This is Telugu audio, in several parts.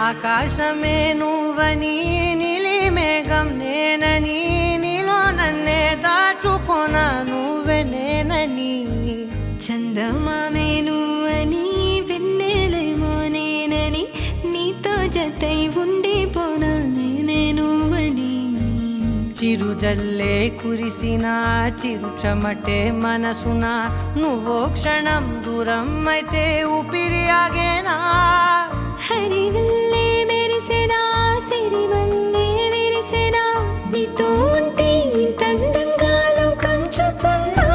ఆకాశమే నువ్వని నీలి మేఘం నేనని నీలో నన్నే దాచుకొన నువ్వే నేనని చందమామే నువ్వని వెన్నెలేమో నేనని నీతో జతై ఉండిపోనా నేనే నువ్వని చిరుజల్లే కురిసిన చిరుచమటే మనసున నువ్వో క్షణం దూరం అయితే ఊపిరి ఆగేనా హరివల్లే మెరిసెనా సిరివల్లే విరిసెనా నీతో ఉంటే ఇంత అందంగా లోకం చూస్తున్నా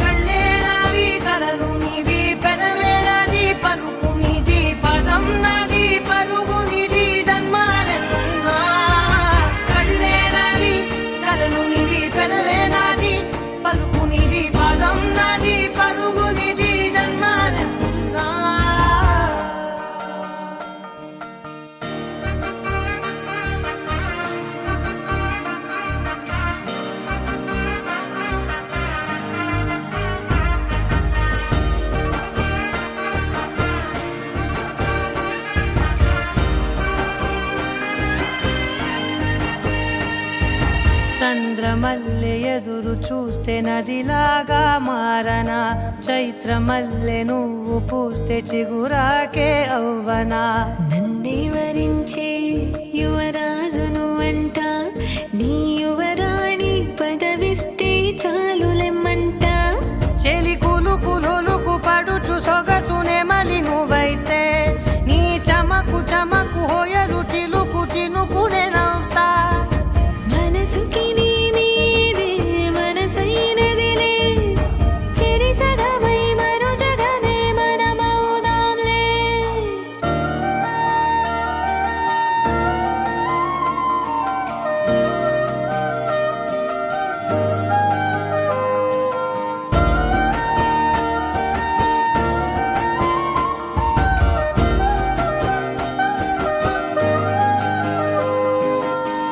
కళ్ళే నావి కలలు నీవి పెదవే నాది పలుకు నీది పదం నాది పరుగు నీది జన్మాలెన్నున్నా కళ్ళే నావి కలలు నీవి పెదవే నాది పలుకు నీది పదం నాది పరుగు నీది జన్మాలెన్నున్నా చంద్రమల్లె ఎదురు చూస్తే నదిలాగా మారనా చైత్రమల్లె నువ్వు పూస్తే చిగురాకే అవ్వనా నన్నే వరించే యువరాజు నువ్వంట నీ యువరాణి పదవిస్తే చాలులెమ్మంట చెలి కులుకు పడుచు సొగసునే మలి నువ్వైతే నీ చమకు చమకు హోయలు చిలుకు చినుకునే నవ్వుతా మనసుకి నీ మీదే మనసైనదిలే చెరి సగమై మరో జగమే మనమవుదాంలే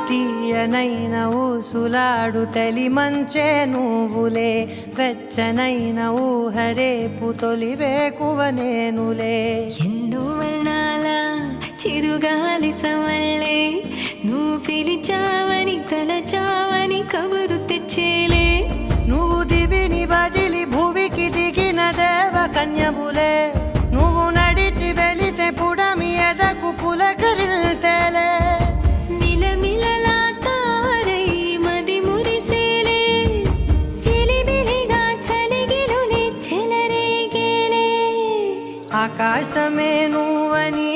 తీయనైన ఊసులాడు తలి మంచే నువ్వులే వెచ్చనైన ఊహరేపు తొలి వేకువ నేనులే ఎన్నో వర్ణాల చిరుగాలి సమళ్ళే నువ్వు పిలిచావని తలచావని కబురు తెచ్చేలే నువ్వు దివిని బదిలి భూమికి దిగిన దేవ కన్యబులే నువ్వు నడిచి వెళితే పుడమి ఎదకు పులకరిల్తేలే మిలమిలలా తారై మది మురిసేలే చిలిబిలిగా చలిగిలులే చెలరేగేలే ఆకాశమే నువ్వని